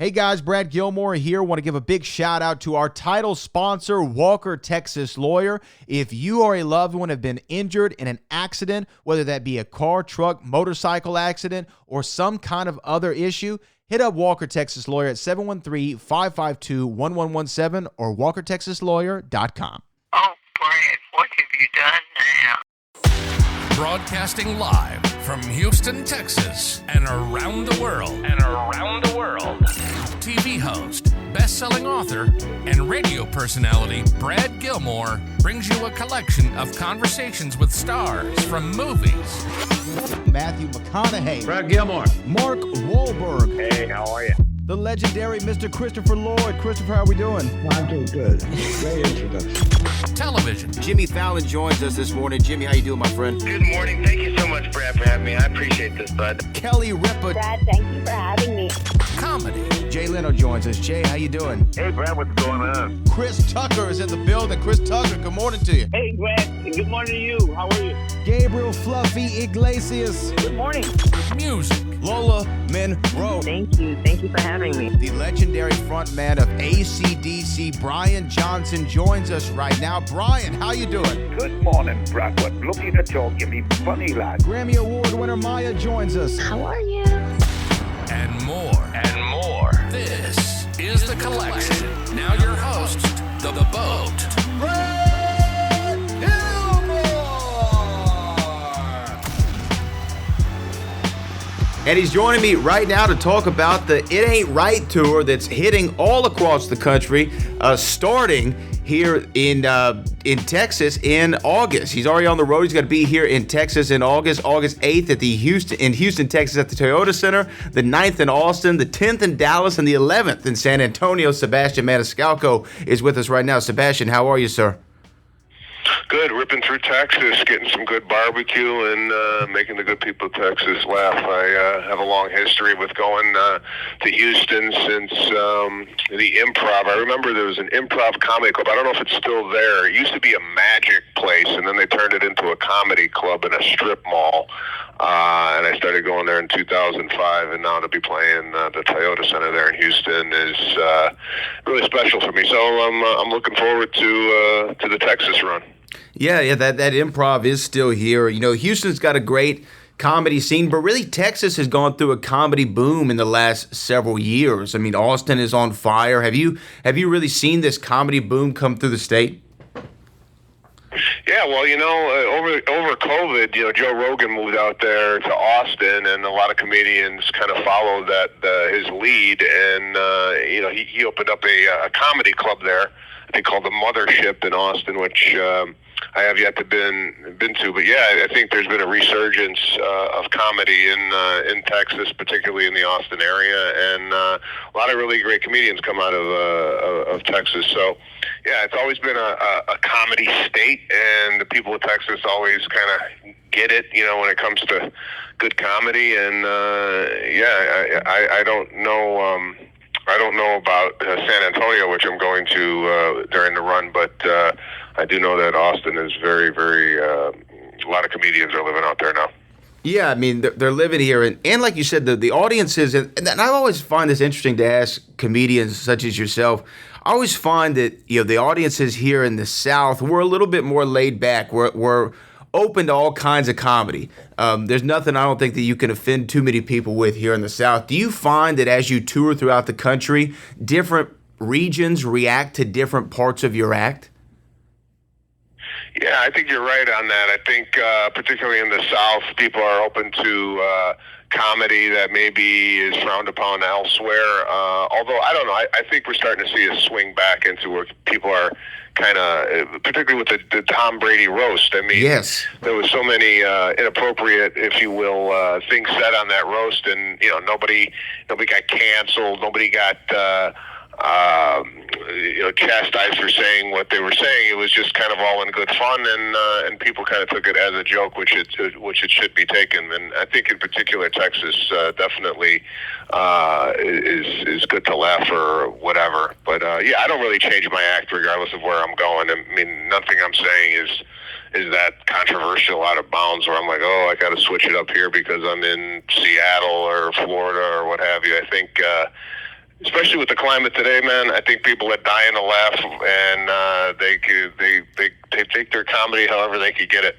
Hey guys, Brad Gilmore here. Want to give a big shout out to our title sponsor, Walker Texas Lawyer. If you or a loved one have been injured in an accident, whether that be a car, truck, motorcycle accident, or some kind of other issue, hit up Walker Texas Lawyer at 713-552-1117 or walkertexaslawyer.com. Oh, Brad, what have you done now? Broadcasting live from Houston, Texas, and around the world. TV host, best-selling author, and radio personality Brad Gilmore brings you a collection of conversations with stars from movies. Matthew McConaughey. Brad Gilmore. Mark Wahlberg. Hey, how are you? The legendary Mr. Christopher Lloyd. Christopher, how are we doing? I'm doing good. Great introduction. Television. Jimmy Fallon joins us this morning. Jimmy, how you doing, my friend? Good morning. Thank you so much, Brad, for having me. I appreciate this, bud. Kelly Ripa. Brad, thank you for having me. Comedy. Jay Leno joins us. Jay, how you doing? Hey, Brad, what's going on? Chris Tucker is in the building. Chris Tucker, good morning to you. Hey, Brad. Good morning to you. How are you? Gabriel Fluffy Iglesias. Good morning. Music. Lola Monroe. Thank you. Thank you for having me. The legendary frontman of AC/DC, Brian Johnson, joins us right now. Brian, how you doing? Good morning, Bradford. Lucky to talk to me, funny lad. Grammy Award winner Maya joins us. How are you? And more. This is The Collection. Now your host, The Boat. Brad Gilmore! And he's joining me right now to talk about the It Ain't Right tour that's hitting all across the country, starting here in Texas in August. He's already on the road. He's going to be here in Texas in August 8th at in Houston, Texas at the Toyota Center, the 9th in Austin, the 10th in Dallas, and the 11th in San Antonio. Sebastian Maniscalco is with us right now. Sebastian, how are you, sir? Good. Ripping through Texas, getting some good barbecue, and making the good people of Texas laugh. I have a long history with going to Houston since the Improv. I remember there was an Improv comedy club. I don't know if it's still there. It used to be a magic place, and then they turned it into a comedy club in a strip mall. And I started going there in 2005, and now to be playing the Toyota Center there in Houston is really special for me. So I'm looking forward to the Texas run. Yeah, that Improv is still here. You know, Houston's got a great comedy scene, but really Texas has gone through a comedy boom in the last several years. I mean, Austin is on fire. Have you really seen this comedy boom come through the state? Yeah, well, over COVID, Joe Rogan moved out there to Austin, and a lot of comedians kind of followed his lead, and he opened up a comedy club there, I think called the Mothership in Austin, which I have yet to been to, but yeah, I think there's been a resurgence of comedy in Texas, particularly in the Austin area, and a lot of really great comedians come out of Texas. So yeah, it's always been a comedy state, and the people of Texas always kind of get it, when it comes to good comedy. And I don't know. I don't know about San Antonio, which I'm going to during the run, but I do know that Austin is very, very. A lot of comedians are living out there now. Yeah, I mean, they're living here. And like you said, the audiences, and I always find this interesting to ask comedians such as yourself. I always find that, the audiences here in the South, we're a little bit more laid back. We're open to all kinds of comedy. There's nothing I don't think that you can offend too many people with here in the South. Do you find that as you tour throughout the country, different regions react to different parts of your act? Yeah, I think you're right on that. I think particularly in the South, people are open to comedy that maybe is frowned upon elsewhere. Although, I don't know, I think we're starting to see a swing back into where people are kind of, particularly with the Tom Brady roast. I mean, yes, there was so many inappropriate, if you will, things said on that roast, and nobody got canceled, nobody got chastised for saying what they were saying. It was just kind of all in good fun, and people kind of took it as a joke, which it should be taken. And I think in particular Texas definitely is good to laugh or whatever. But I don't really change my act regardless of where I'm going. I mean, nothing I'm saying is that controversial, out of bounds, where I'm like, I got to switch it up here because I'm in Seattle or Florida or what have you. I think especially with the climate today, man. I think people are dying to laugh, and they take their comedy however they could get it.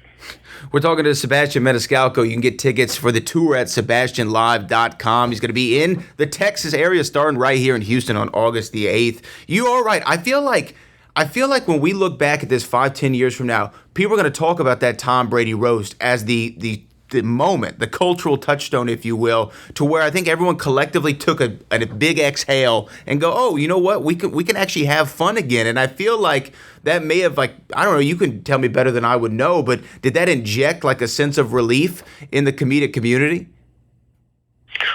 We're talking to Sebastian Maniscalco. You can get tickets for the tour at SebastianLive.com. He's going to be in the Texas area, starting right here in Houston on August the 8th. You are right. I feel like when we look back at this 5-10 years from now, people are going to talk about that Tom Brady roast as the moment, the cultural touchstone, if you will, to where I think everyone collectively took a big exhale and go, oh, you know what, we can actually have fun again. And I feel like that may have, like, I don't know, you can tell me better than I would know, but did that inject like a sense of relief in the comedic community?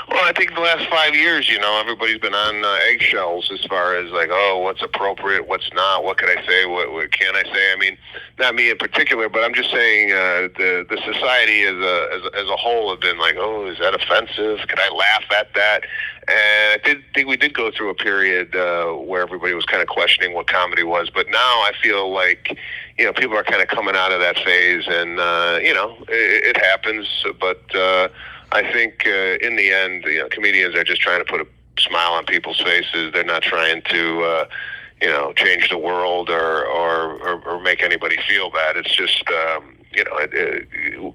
Well, I think the last 5 years, everybody's been on eggshells as far as like, oh, what's appropriate, what's not, what can I say, what can't I say? I mean, not me in particular, but I'm just saying the society as a whole have been like, oh, is that offensive? Could I laugh at that? And I think we did go through a period where everybody was kind of questioning what comedy was, but now I feel like people are kind of coming out of that phase, and it happens, but. I think in the end, comedians are just trying to put a smile on people's faces. They're not trying to, change the world or make anybody feel bad. It's just,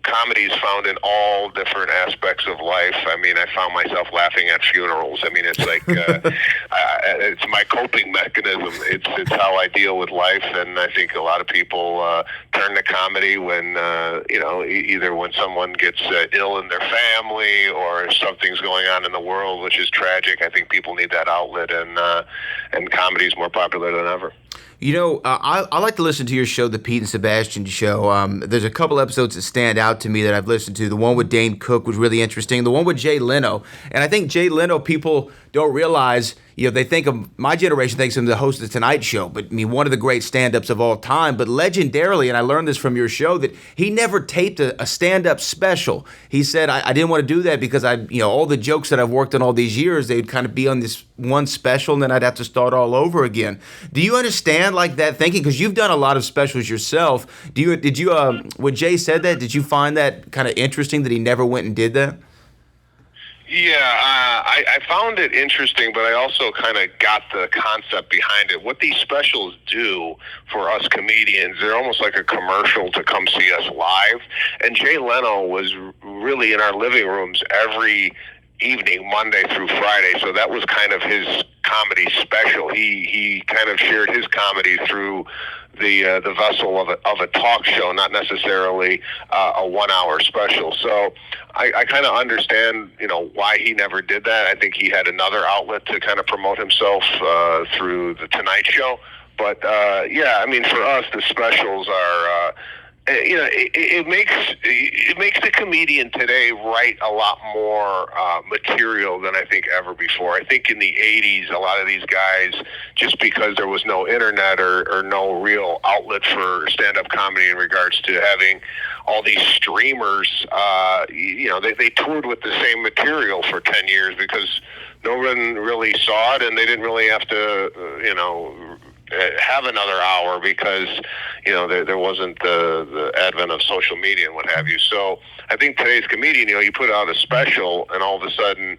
comedy is found in all different aspects of life. I mean, I found myself laughing at funerals. I mean, it's like it's my coping mechanism. It's how I deal with life, and I think a lot of people turn to comedy when either when someone gets ill in their family or something's going on in the world, which is tragic. I think people need that outlet, and comedy is more popular than ever. I like to listen to your show, The Pete and Sebastian Show. There's a couple episodes that stand out to me that I've listened to. The one with Dane Cook was really interesting. The one with Jay Leno. And I think Jay Leno, people don't realize, they think of, my generation thinks of him the host of The Tonight Show, but I mean, one of the great stand-ups of all time. But legendarily, and I learned this from your show, that he never taped a stand-up special. He said, I didn't want to do that because all the jokes that I've worked on all these years, they'd kind of be on this one special, and then I'd have to start all over again. Do you understand like that thinking? Because you've done a lot of specials yourself. When Jay said that, did you find that kind of interesting that he never went and did that? Yeah, I found it interesting, but I also kind of got the concept behind it. What these specials do for us comedians, they're almost like a commercial to come see us live. And Jay Leno was really in our living rooms every evening, Monday through Friday. So that was kind of his comedy special. He kind of shared his comedy through the vessel of a talk show, not necessarily a 1 hour special. So I kind of understand, why he never did that. I think he had another outlet to kind of promote himself through the Tonight Show. But I mean, for us, the specials are. It makes the comedian today write a lot more material than I think ever before. I think in the 80s, a lot of these guys, just because there was no internet or no real outlet for stand-up comedy in regards to having all these streamers, they toured with the same material for 10 years because no one really saw it, and they didn't really have to, have another hour because there wasn't the advent of social media and what have you. So I think today's comedian, you put out a special and all of a sudden,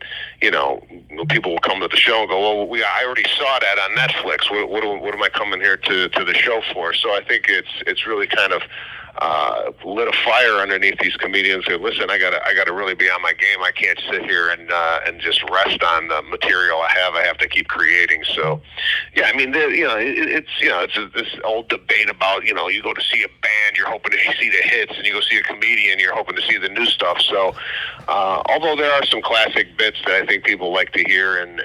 people will come to the show and go, well, I already saw that on Netflix. What am I coming here to the show for? So I think it's really kind of lit a fire underneath these comedians who, listen, I gotta really be on my game. I can't sit here and just rest on the material I have. I have to keep creating. So, yeah, I mean, it's this old debate about, you go to see a band, you're hoping to see the hits, and you go see a comedian, you're hoping to see the new stuff. So, although there are some classic bits that I think people like to hear and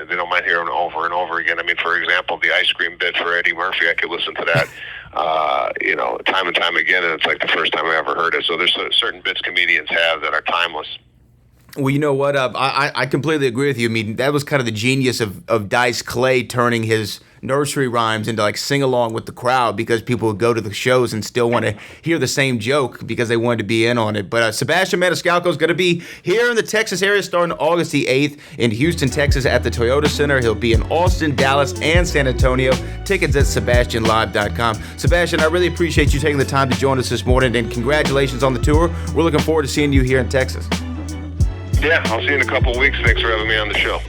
they don't mind hearing over and over again. I mean, for example, the ice cream bit for Eddie Murphy, I could listen to that. Time and time again, and it's like the first time I ever heard it. So there's certain bits comedians have that are timeless. Well, you know what? I completely agree with you. I mean, that was kind of the genius of Dice Clay turning his nursery rhymes into like sing along with the crowd, because people would go to the shows and still want to hear the same joke because they wanted to be in on it. But Sebastian Maniscalco is going to be here in the Texas area starting August the 8th in Houston, Texas at the Toyota Center. He'll be in Austin, Dallas, and San Antonio. Tickets at SebastianLive.com. Sebastian, I really appreciate you taking the time to join us this morning, and congratulations on the tour. We're looking forward to seeing you here in Texas. Yeah, I'll see you in a couple of weeks. Thanks for having me on the show.